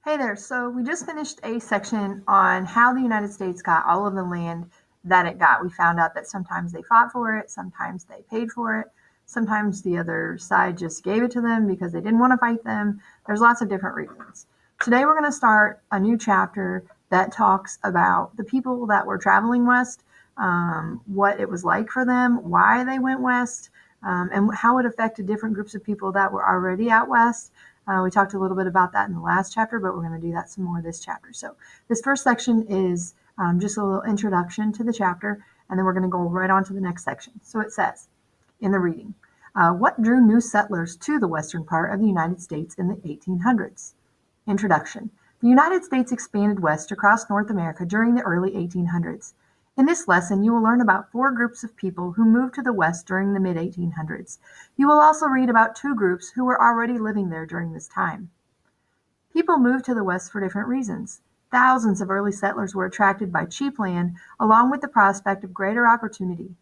Hey there. So we just finished a section on how the United States got all of the land that it got. We found out that sometimes they fought for it, sometimes they paid for it, sometimes the other side just gave it to them because they didn't want to fight them. There's lots of different reasons. Today we're going to start a new chapter that talks about the people that were traveling west, what it was like for them, why they went west, and how it affected different groups of people that were already out west. We talked a little bit about that in the last chapter, but we're going to do that some more this chapter. So this first section is just a little introduction to the chapter, and then we're going to go right on to the next section. So it says in the reading, what drew new settlers to the western part of the United States in the 1800s? Introduction. The United States expanded west across North America during the early 1800s. In this lesson, you will learn about four groups of people who moved to the West during the mid-1800s. You will also read about two groups who were already living there during this time. People moved to the West for different reasons. Thousands of early settlers were attracted by cheap land, along with the prospect of greater opportunity.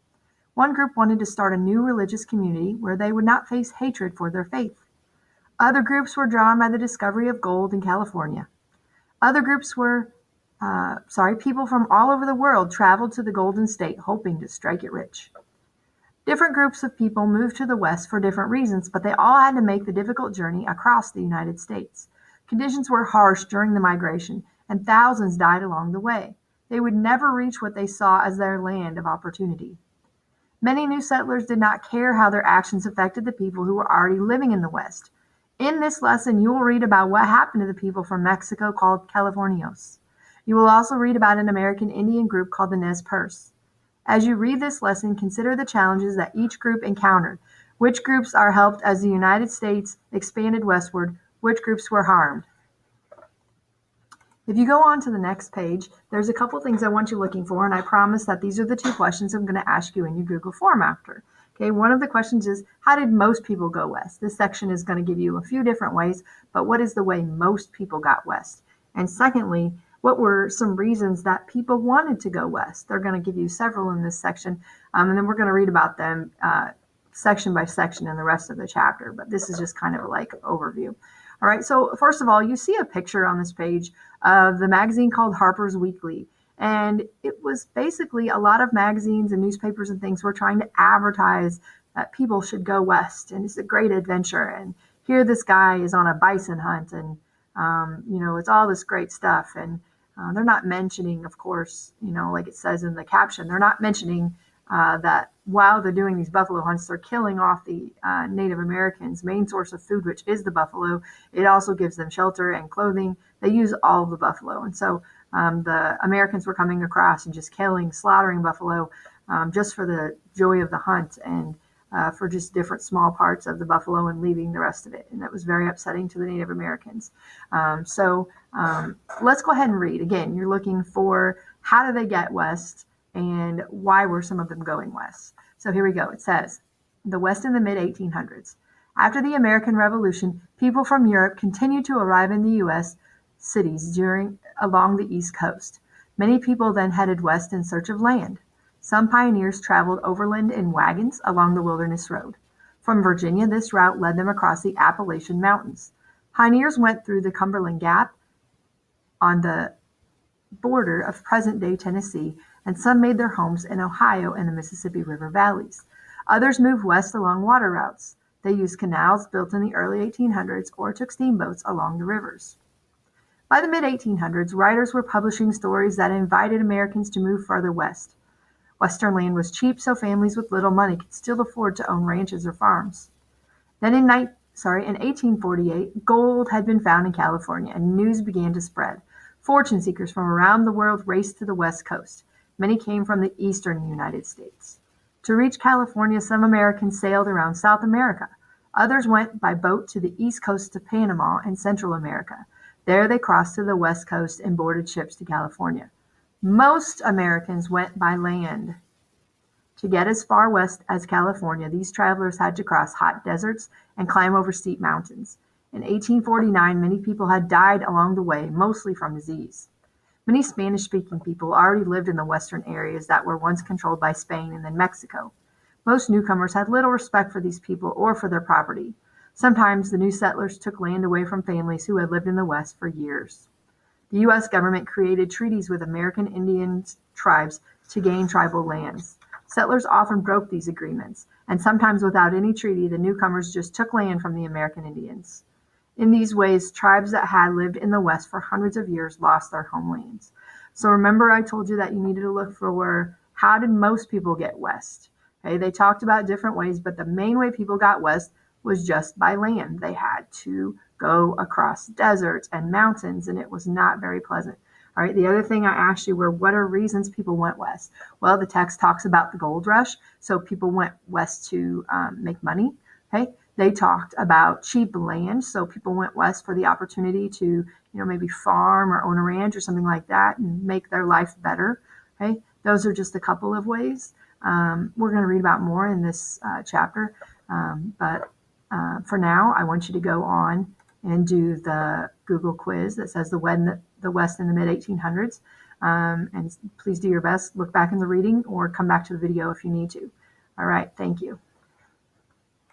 One group wanted to start a new religious community where they would not face hatred for their faith. Other groups were drawn by the discovery of gold in California. Other groups were people from all over the world traveled to the Golden State hoping to strike it rich. Different groups of people moved to the West for different reasons, but they all had to make the difficult journey across the United States. Conditions were harsh during the migration, and thousands died along the way. They would never reach what they saw as their land of opportunity. Many new settlers did not care how their actions affected the people who were already living in the West. In this lesson, you will read about what happened to the people from Mexico called Californios. You will also read about an American Indian group called the Nez Perce. As you read this lesson, consider the challenges that each group encountered. Which groups are helped as the United States expanded westward? Which groups were harmed? If you go on to the next page, there's a couple things I want you looking for, and I promise that these are the two questions I'm going to ask you in your Google form after. Okay, one of the questions is, how did most people go west? This section is going to give you a few different ways, but what is the way most people got west? And secondly, what were some reasons that people wanted to go west? They're going to give you several in this section, and then we're going to read about them section by section in the rest of the chapter, but this is just kind of like overview. All right, so first of all, you see a picture on this page of the magazine called Harper's Weekly. And it was basically a lot of magazines and newspapers and things were trying to advertise that people should go west. And it's a great adventure. And here this guy is on a bison hunt and, it's all this great stuff. And they're not mentioning, of course, like it says in the caption, they're not mentioning that while they're doing these buffalo hunts, they're killing off the Native Americans' main source of food, which is the buffalo. It also gives them shelter and clothing. They use all of the buffalo. And so the Americans were coming across and just slaughtering buffalo just for the joy of the hunt and for just different small parts of the buffalo and leaving the rest of it. And that was very upsetting to the Native Americans. So let's go ahead and read. Again, you're looking for how do they get west? And why were some of them going west? So here we go. It says, the West in the mid-1800s. After the American Revolution, people from Europe continued to arrive in the U.S. cities along the East Coast. Many people then headed west in search of land. Some pioneers traveled overland in wagons along the Wilderness Road. From Virginia, this route led them across the Appalachian Mountains. Pioneers went through the Cumberland Gap on the border of present-day Tennessee, and some made their homes in Ohio and the Mississippi River valleys. Others moved west along water routes. They used canals built in the early 1800s or took steamboats along the rivers. By the mid-1800s, writers were publishing stories that invited Americans to move further west. Western land was cheap, so families with little money could still afford to own ranches or farms. Then in 1848, gold had been found in California, and news began to spread. Fortune seekers from around the world raced to the West Coast. Many came from the eastern United States. To reach California, some Americans sailed around South America. Others went by boat to the east coast to Panama and Central America. There they crossed to the West Coast and boarded ships to California. Most Americans went by land. To get as far west as California, these travelers had to cross hot deserts and climb over steep mountains. In 1849, many people had died along the way, mostly from disease. Many Spanish-speaking people already lived in the western areas that were once controlled by Spain and then Mexico. Most newcomers had little respect for these people or for their property. Sometimes the new settlers took land away from families who had lived in the West for years. The U.S. government created treaties with American Indian tribes to gain tribal lands. Settlers often broke these agreements, and sometimes without any treaty, the newcomers just took land from the American Indians. In these ways, tribes that had lived in the West for hundreds of years lost their homelands. So remember I told you that you needed to look for how did most people get west? Okay, they talked about different ways, but the main way people got west was just by land. They had to go across deserts and mountains, and it was not very pleasant. All right, the other thing I asked you were what are reasons people went west? Well, the text talks about the gold rush, so people went west to make money. Okay, they talked about cheap land, so people went west for the opportunity to, maybe farm or own a ranch or something like that and make their life better. Okay, those are just a couple of ways. We're going to read about more in this chapter, but for now, I want you to go on and do the Google quiz that says the West in the mid-1800s. And please do your best. Look back in the reading or come back to the video if you need to. All right, thank you.